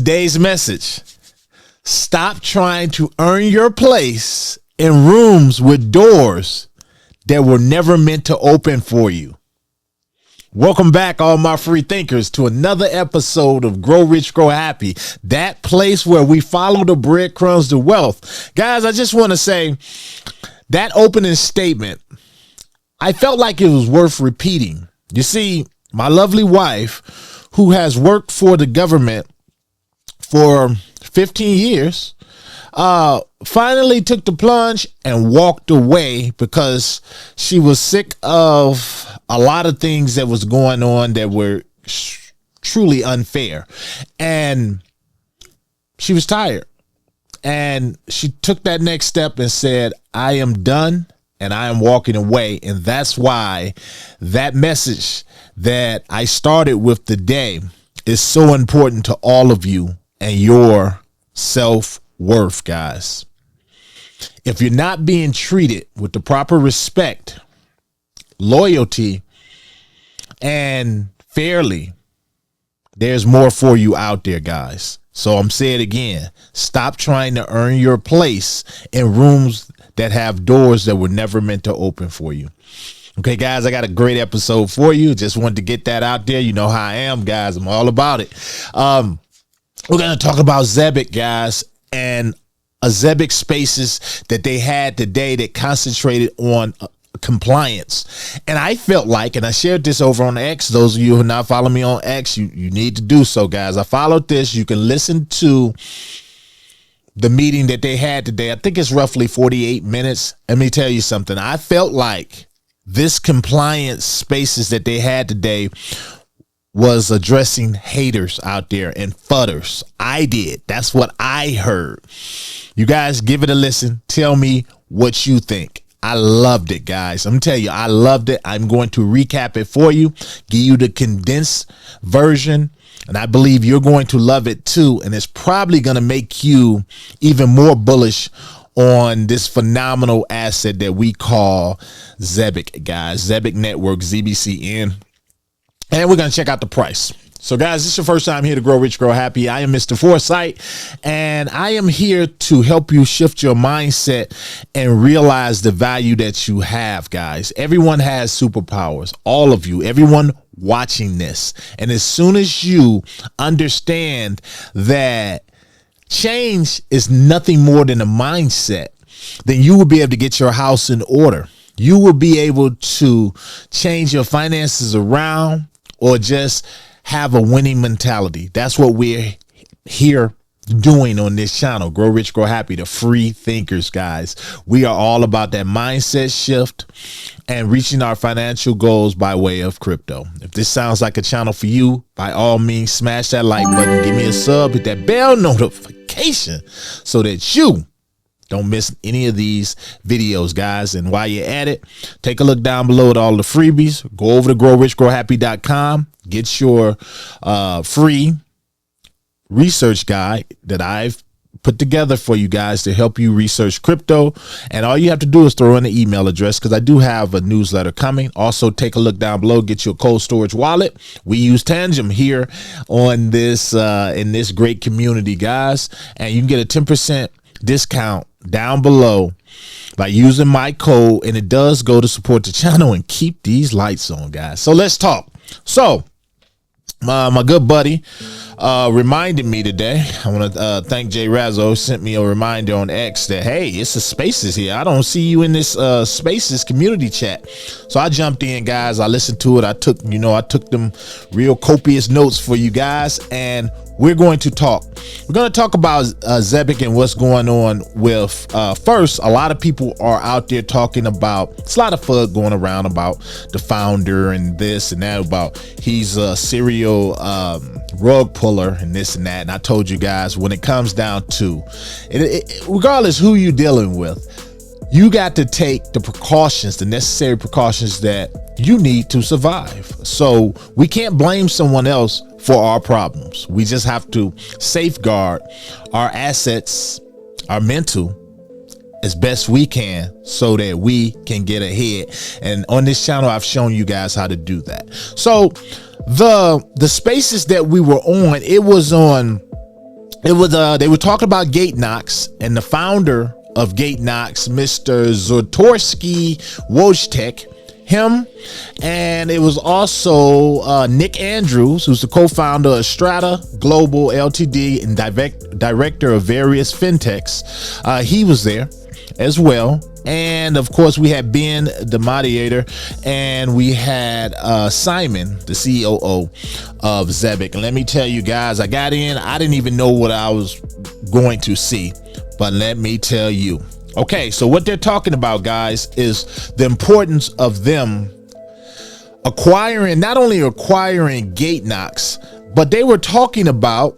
Today's message: stop trying to earn your place in rooms with doors that were never meant to open for you. Welcome back, all my free thinkers, to another episode of Grow Rich, Grow Happy, that place where we follow the breadcrumbs to wealth. Guys, I just want to say that opening statement, I felt like it was worth repeating. You see, my lovely wife, who has worked for the government for 15 years, finally took the plunge and walked away because she was sick of a lot of things that was going on that were truly unfair. And she was tired. And she took that next step and said, I am done and I am walking away. And that's why that message that I started with today is so important to all of you and your self-worth, guys. If you're not being treated with the proper respect, loyalty, and fairly, there's more for you out there, guys. So I'm saying it again, stop trying to earn your place in rooms that have doors that were never meant to open for you. Okay, guys, I got a great episode for you. Just wanted to get that out there. You know how I am, guys. I'm all about it. We're going to talk about Zebec, guys, and a Zebec spaces that they had today that concentrated on compliance. And I felt like, and I shared this over on X, those of you who not follow me on X, you need to do so, guys. I followed this. You can listen to the meeting that they had today. I think it's roughly 48 minutes. Let me tell you something. I felt like this compliance spaces that they had today was addressing haters out there and fudders. I did. That's what I heard. You guys give it a listen. Tell me what you think. I loved it, guys. I'm telling you, I loved it. I'm going to recap it for you, give you the condensed version, and I believe you're going to love it too. And it's probably going to make you even more bullish on this phenomenal asset that we call Zebec, guys. Zebec Network, ZBCN. And we're going to check out the price. So, guys, this is your first time here to Grow Rich, Grow Happy. I am Mr. Foresight, and I am here to help you shift your mindset and realize the value that you have, guys. Everyone has superpowers, all of you, everyone watching this. And as soon as you understand that change is nothing more than a mindset, then you will be able to get your house in order. You will be able to change your finances around or just have a winning mentality. That's what we're here doing on this channel. Grow Rich, Grow Happy, the free thinkers, guys. We are all about that mindset shift and reaching our financial goals by way of crypto. If this sounds like a channel for you, by all means, smash that like button, give me a sub, hit that bell notification so that you don't miss any of these videos, guys. And while you're at it, take a look down below at all the freebies. Go over to growrichgrowhappy.com. Get your free research guide that I've put together for you guys to help you research crypto. And all you have to do is throw in the email address, because I do have a newsletter coming. Also, take a look down below. Get your cold storage wallet. We use Tangent here on this in this great community, guys. And you can get a 10% discount down below by using my code, and it does go to support the channel and keep these lights on, guys. So let's talk. So my good buddy reminded me today. I want to thank Jay Razzo, sent me a reminder on X that, hey, it's a spaces here. I don't see you in this spaces community chat. So I jumped in, guys. I listened to it. I took them real copious notes for you guys, and we're going to talk. We're going to talk about Zebec and what's going on with, first, a lot of people are out there talking about, it's a lot of FUD going around about the founder and this and that, about he's a serial rug puller and this and that. And I told you guys, when it comes down to it, regardless who you're dealing with, you got to take the precautions, the necessary precautions that you need to survive. So we can't blame someone else for our problems. We just have to safeguard our assets, our mental, as best we can so that we can get ahead. And on this channel, I've shown you guys how to do that. So the spaces that we were on, it was on It was they were talking about Gatenax, and the founder of Gatenax, Mr. Zatorsky Wojtek, him, and it was also Nick Andrews, who's the co-founder of Strata Global Ltd and director of various fintechs. He was there as well. And of course, we had Ben, the moderator, and we had Simon, the COO of Zebec. And let me tell you guys, I got in, I didn't even know what I was going to see, but let me tell you. Okay, so what they're talking about, guys, is the importance of them acquiring, not only acquiring Gatenax, but they were talking about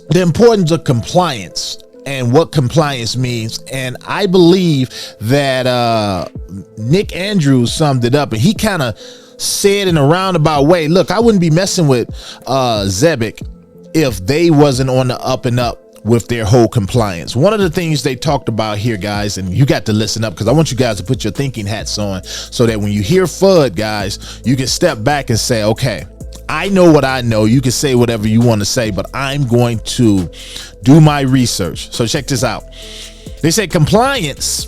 the importance of compliance and what compliance means. And I believe that Nick Andrews summed it up, and he kind of said in a roundabout way, look, I wouldn't be messing with Zebec if they wasn't on the up and up with their whole compliance. One of the things they talked about here, guys, and you got to listen up because I want you guys to put your thinking hats on so that when you hear FUD, guys, you can step back and say, okay, I know what I know. You can say whatever you want to say, but I'm going to do my research. So check this out. They say compliance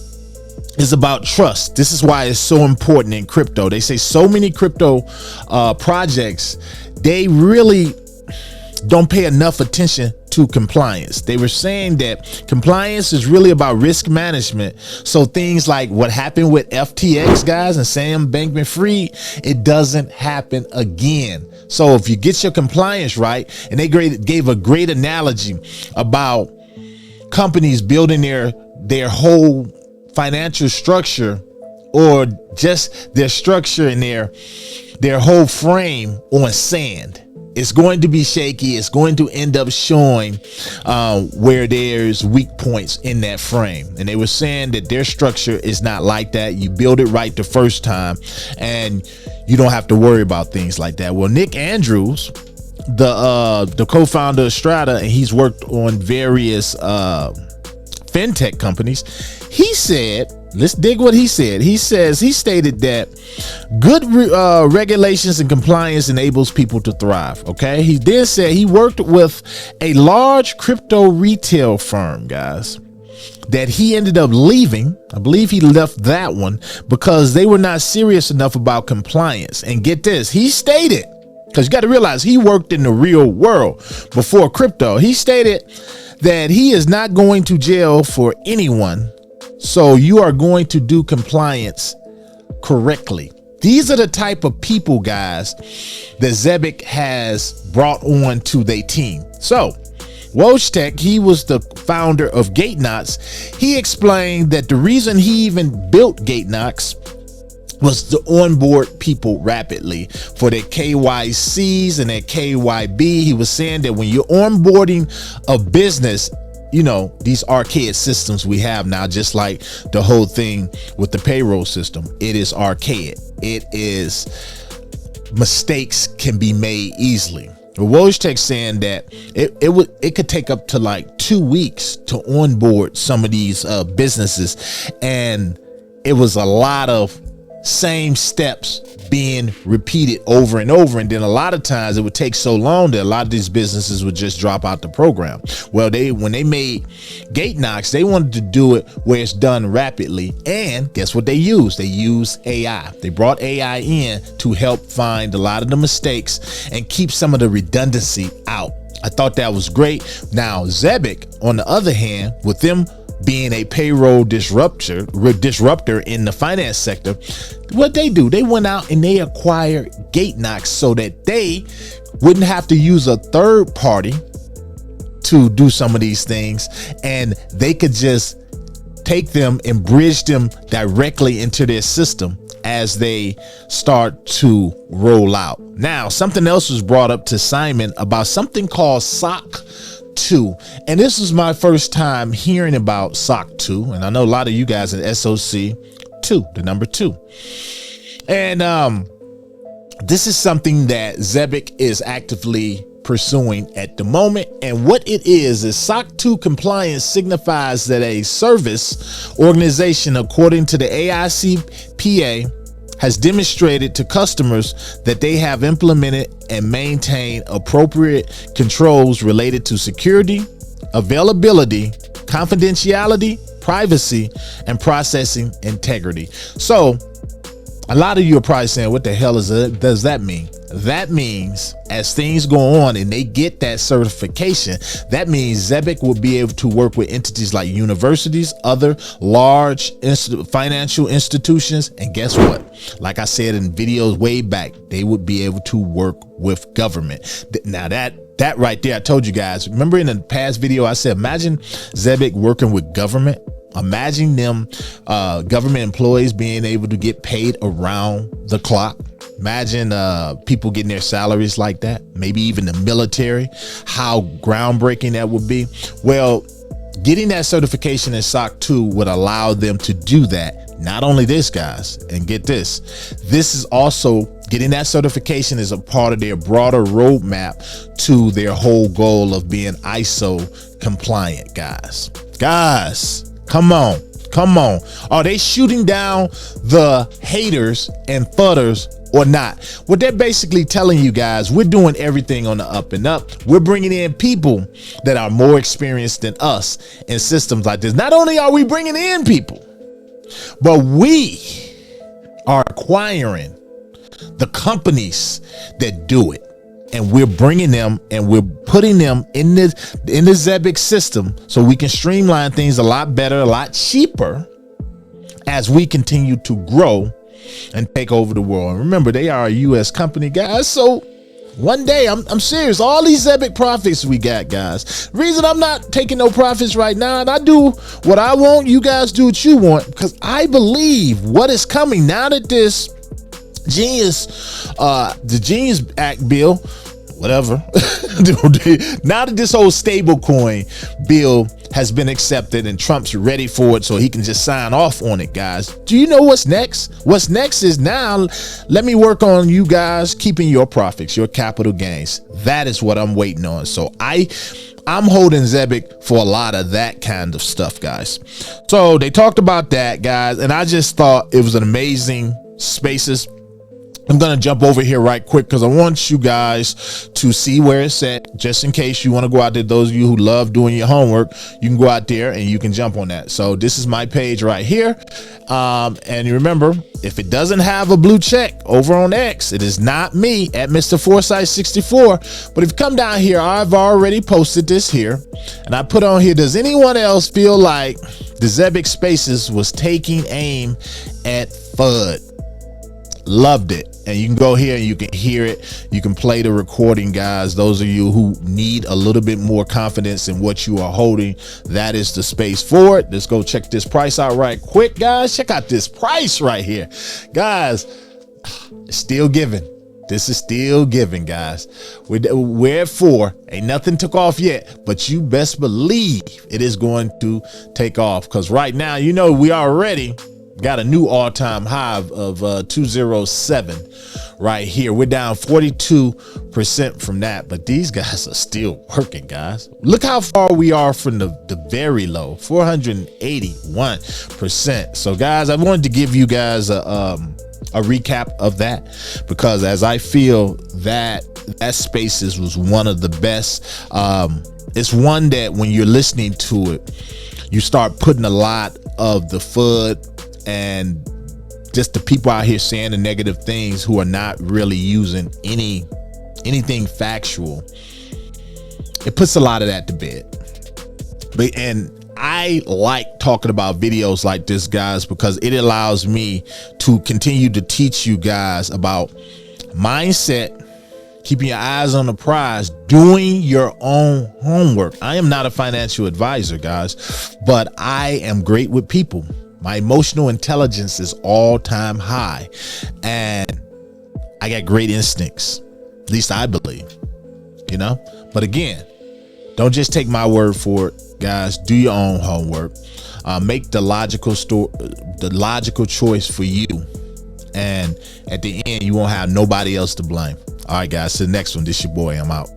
is about trust. This is why it's so important in crypto. They say so many crypto projects, they really don't pay enough attention to compliance. They were saying that compliance is really about risk management. So things like what happened with FTX, guys, and Sam Bankman-Fried, it doesn't happen again. So if you get your compliance right, and they gave a great analogy about companies building their whole financial structure, or just their structure and their whole frame on sand. It's going to be shaky. It's going to end up showing where there's weak points in that frame. And they were saying that their structure is not like that. You build it right the first time and you don't have to worry about things like that. Well, Nick Andrews, the co-founder of Strata, and he's worked on various fintech companies. He said, let's dig what he said. He stated that good regulations and compliance enables people to thrive. Okay. He then said he worked with a large crypto retail firm, guys, that he ended up leaving. I believe he left that one because they were not serious enough about compliance. And get this, he stated, because you got to realize he worked in the real world before crypto. He stated that he is not going to jail for anyone. So you are going to do compliance correctly. These are the type of people, guys, that Zebec has brought on to their team. So Wojtek, he was the founder of Gatenax. He explained that the reason he even built Gatenax was to onboard people rapidly for their KYCs and their KYB. He was saying that when you're onboarding a business, you know, these archaic systems we have now, just like the whole thing with the payroll system, it is archaic. It is, mistakes can be made easily. Wojtek saying that it could take up to like 2 weeks to onboard some of these businesses, and it was a lot of same steps being repeated over and over. And then a lot of times it would take so long that a lot of these businesses would just drop out the program. Well, when they made Gatenax, they wanted to do it where it's done rapidly. And guess what they used? They used AI. They brought AI in to help find a lot of the mistakes and keep some of the redundancy out. I thought that was great. Now, Zebec, on the other hand, with them being a payroll disruptor in the finance sector, what they do, they went out and they acquired Gatenax so that they wouldn't have to use a third party to do some of these things, and they could just take them and bridge them directly into their system as they start to roll out. Now, something else was brought up to Simon about something called SOC 2, and this is my first time hearing about SOC 2, and I know a lot of you guys at SOC 2, the number 2, and this is something that Zebec is actively pursuing at the moment. And what it is SOC 2 compliance signifies that a service organization, according to the AICPA, has demonstrated to customers that they have implemented and maintained appropriate controls related to security, availability, confidentiality, privacy, and processing integrity. So a lot of you are probably saying, what the hell does that mean? That means as things go on and they get that certification, that means Zebec will be able to work with entities like universities, other large financial institutions. And guess what? Like I said in videos way back, they would be able to work with government. Now that right there, I told you guys, remember in the past video, I said, imagine Zebec working with government. Imagine them government employees being able to get paid around the clock. Imagine people getting their salaries like that, maybe even the military, how groundbreaking that would be. Well, getting that certification in SOC 2 would allow them to do that. Not only this, guys, and get this is also getting that certification is a part of their broader roadmap to their whole goal of being ISO compliant, guys. Come on. Are they shooting down the haters and fudders or not? What they're basically telling you guys, we're doing everything on the up and up. We're bringing in people that are more experienced than us in systems like this. Not only are we bringing in people, but we are acquiring the companies that do it. And we're bringing them and we're putting them in the Zebec system so we can streamline things a lot better, a lot cheaper as we continue to grow and take over the world. And remember, they are a U.S. company, guys. So one day, I'm serious. All these Zebec profits we got, guys. The reason I'm not taking no profits right now, and I do what I want, you guys do what you want, because I believe what is coming now that this the Genius Act bill, whatever, now that this whole stable coin bill has been accepted and Trump's ready for it so he can just sign off on it, guys. Do you know what's next? What's next is now let me work on you guys keeping your profits, your capital gains. That is what I'm waiting on. So I'm holding Zebec for a lot of that kind of stuff, guys. So they talked about that, guys, and I just thought it was an amazing spaces. I'm going to jump over here right quick because I want you guys to see where it's at, just in case you want to go out there. Those of you who love doing your homework, you can go out there and you can jump on that. So this is my page right here. And you remember, if it doesn't have a blue check over on X, it is not me at Mr. Foresight 64. But if you come down here, I've already posted this here and I put on here, does anyone else feel like the Zebec Spaces was taking aim at FUD? Loved it. And you can go here and you can hear it. You can play the recording, guys. Those of you who need a little bit more confidence in what you are holding, that is the space for it. Let's go check this price out right quick, guys. Check out this price right here, guys. It's still giving. This is still giving, guys. We're at 4. Ain't nothing took off yet, but you best believe it is going to take off, because right now, you know, we already got a new all-time high of 207 right here. We're down 42% from that, but these guys are still working, guys. Look how far we are from the very low, 481%. So guys, I wanted to give you guys a recap of that, because as I feel that Spaces was one of the best. It's one that when you're listening to it, you start putting a lot of the FUD and just the people out here saying the negative things who are not really using anything factual. It puts a lot of that to bed. And I like talking about videos like this, guys, because it allows me to continue to teach you guys about mindset, keeping your eyes on the prize, doing your own homework. I am not a financial advisor, guys, but I am great with people. My emotional intelligence is all-time high, and I got great instincts. At least I believe, you know. But again, don't just take my word for it, guys. Do your own homework. Make the logical choice for you, and at the end, you won't have nobody else to blame. All right, guys. To the next one. This your boy. I'm out.